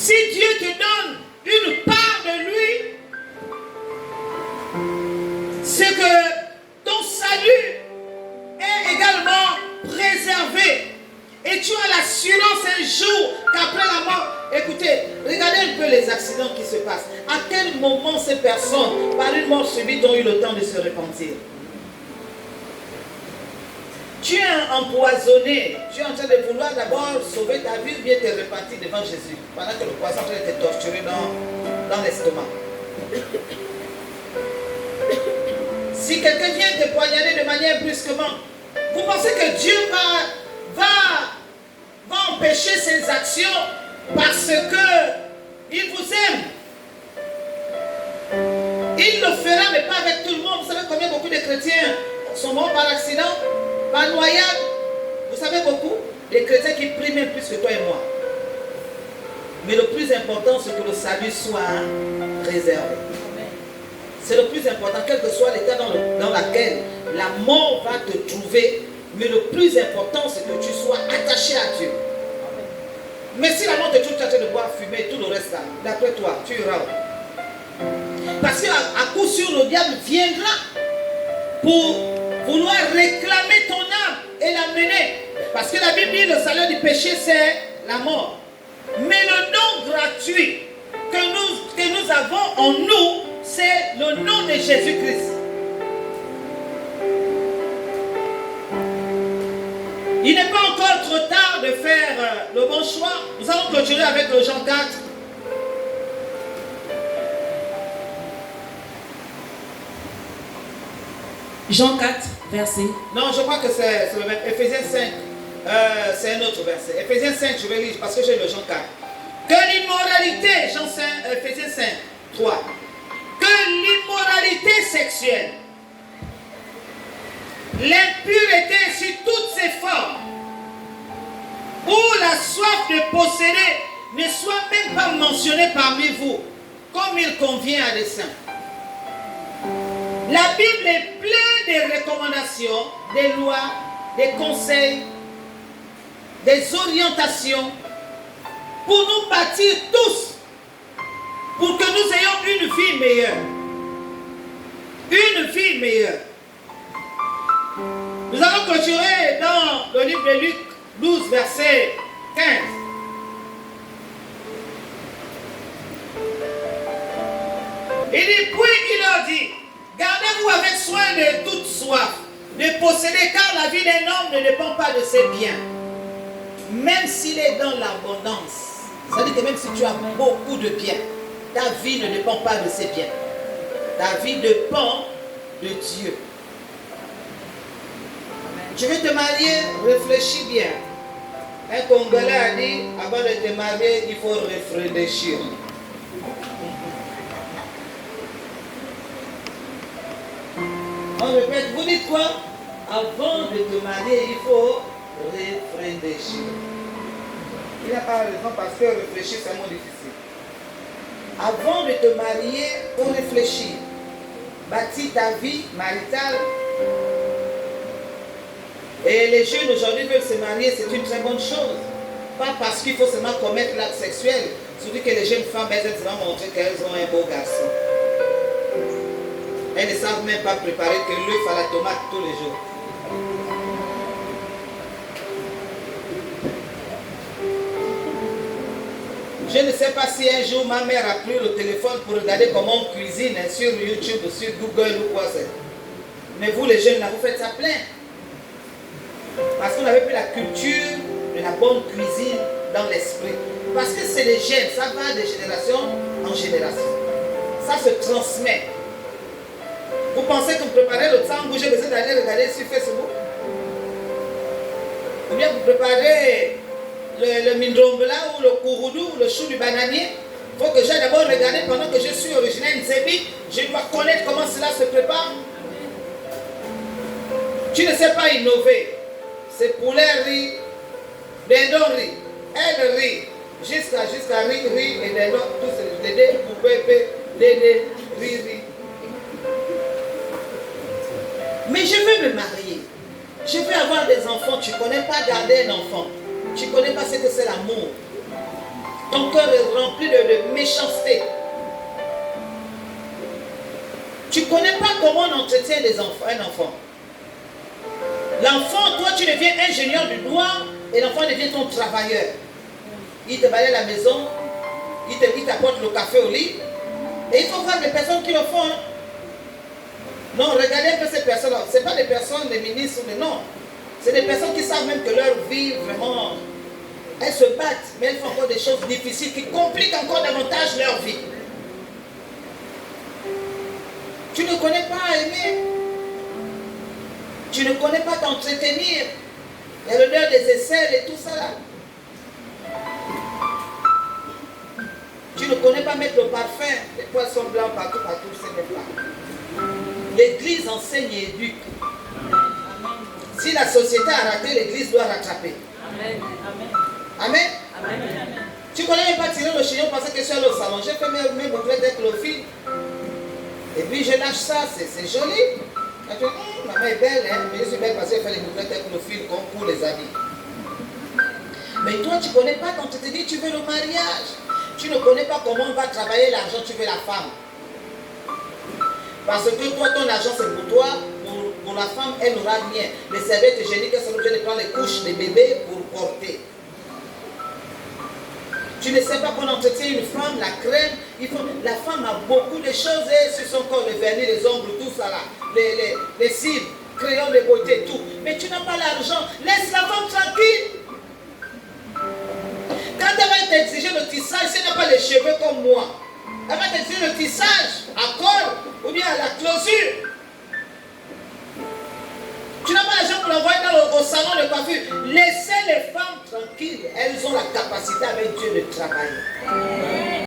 Si Dieu te donne une part de lui, c'est que ton salut est également préservé. Et tu as l'assurance un jour qu'après la mort, écoutez, regardez un peu les accidents qui se passent. À quel moment ces personnes, par une mort subite, ont eu le temps de se repentir? Tu es empoisonné, tu es en train de vouloir d'abord sauver ta vie ou bien te repentir devant Jésus, pendant que le poison est en train de te torturer dans l'estomac. Si quelqu'un vient te poignarder de manière brusquement, vous pensez que Dieu va empêcher ses actions parce qu'il vous aime? Il le fera, mais pas avec tout le monde. Vous savez combien beaucoup de chrétiens sont morts par accident, par noyade? Vous savez beaucoup? Les chrétiens qui prient même plus que toi et moi. Mais le plus important, c'est que le salut soit réservé. C'est le plus important, quel que soit l'état dans lequel la mort va te trouver. Mais le plus important, c'est que tu sois attaché à Dieu. Mais si la mort te trouve, tu es en train de boire, fumer, tout le reste là, d'après toi, tu iras où? Parce qu'à coup sûr, le diable viendra pour vouloir réclamer ton âme et l'amener. Parce que la Bible dit que le salaire du péché, c'est la mort. Mais le don gratuit que nous avons en nous, c'est le nom de Jésus-Christ. Il n'est pas encore trop tard de faire le bon choix. Nous allons continuer avec le Jean 4. Jean 4, verset. Non, je crois que c'est le même. Éphésiens 5. C'est un autre verset. Éphésiens 5, je vais lire parce que j'ai le Jean 4. Que l'immoralité, Jean 5, Éphésiens 5, 3. Que l'immoralité sexuelle, l'impureté sur toutes ses formes, ou la soif de posséder ne soit même pas mentionnée parmi vous, comme il convient à des saints. La Bible est pleine de recommandations, des lois, des conseils, des orientations pour nous bâtir tous, pour que nous ayons une vie meilleure. Une vie meilleure. Nous allons continuer dans le livre de Luc 12, verset 15. Il dit, puis il leur dit, gardez-vous avec soin de toute soif, de posséder, car la vie d'un homme ne dépend pas de ses biens. Même s'il est dans l'abondance, c'est-à-dire que même si tu as beaucoup de biens, ta vie ne dépend pas de ses biens. Ta vie dépend de Dieu. Tu veux te marier, réfléchis bien. Un Congolais a dit, avant de te marier, il faut réfléchir. On répète, vous dites quoi? Avant de te marier, il faut réfléchir. Il n'a pas raison parce que réfléchir, c'est un mot difficile. Avant de te marier, il faut réfléchir. Bâtir ta vie maritale. Et les jeunes aujourd'hui veulent se marier, c'est une très bonne chose. Pas parce qu'il faut seulement commettre l'acte sexuel. Surtout que les jeunes femmes, elles vont montrer qu'elles ont un beau garçon. Elles ne savent même pas préparer que l'œuf à la tomate tous les jours. Je ne sais pas si un jour ma mère a pris le téléphone pour regarder comment on cuisine sur YouTube, sur Google ou quoi c'est. Mais vous les jeunes, là, vous faites ça plein. Parce qu'on n'avait plus la culture de la bonne cuisine dans l'esprit. Parce que c'est les gènes, ça va de génération en génération. Ça se transmet. Vous pensez que vous préparez le sang, j'ai besoin d'aller regarder sur Facebook? Ou bien vous préparez le mindrombela ou le kouroudou, le chou du bananier? Il faut que j'aille d'abord regarder pendant que je suis originaire Nzebi. Je dois connaître comment cela se prépare. Tu ne sais pas innover. C'est poulet riz, dindon riz, elle riz, jusqu'à riz et dindon, tous les deux, poupée, dédé, riz. Mais je veux me marier. Je veux avoir des enfants. Tu ne connais pas garder un enfant. Tu ne connais pas ce que c'est l'amour. Ton cœur est rempli de méchanceté. Tu ne connais pas comment on entretient un enfant. L'enfant, toi, tu deviens ingénieur du doigt et l'enfant devient ton travailleur. Il te balaye la maison, il t'apporte le café au lit. Et il faut voir des personnes qui le font. Hein. Non, regardez un peu ces personnes-là. Ce n'est pas des personnes, des ministres, mais non. C'est des personnes qui savent même que leur vie, vraiment, elles se battent, mais elles font encore des choses difficiles qui compliquent encore davantage leur vie. Tu ne connais pas aimer. Tu ne connais pas t'entretenir. Il y a l'odeur des aisselles et tout ça là. Tu ne connais pas mettre le parfum, les poissons blancs partout, c'est même pas. L'église enseigne et éduque. Si la société a raté, l'église doit rattraper. Amen. Amen. Amen. Amen. Tu connais même pas tirer le chignon parce que je suis allé au salon. J'ai fait mes bouclettes avec le fil. Et puis je lâche ça, c'est joli. Tu dis, maman est belle, hein? Mais je suis belle parce qu'elle fait les bouclettes avec le fil comme pour les habits. Mais toi, tu ne connais pas quand tu te dis tu veux le mariage. Tu ne connais pas comment on va travailler l'argent, tu veux la femme. Parce que toi, ton argent c'est pour toi, pour la femme, elle n'aura rien. Les serviettes hygiéniques, elles sont obligées de prendre les couches des bébés pour porter. Tu ne sais pas qu'on entretient une femme, la crème, la femme a beaucoup de choses sur son corps, le vernis, les ongles, tout ça là, les cils, crayons de beauté, tout. Mais tu n'as pas l'argent, laisse la femme tranquille. Quand elle va t'exiger le tissage, si elle n'a pas les cheveux comme moi, elle va t'exiger le tissage à col ou bien à la closure. Tu n'as pas l'argent pour l'envoyer au salon de coiffure. Laissez les femmes tranquilles. Elles ont la capacité avec Dieu de travailler.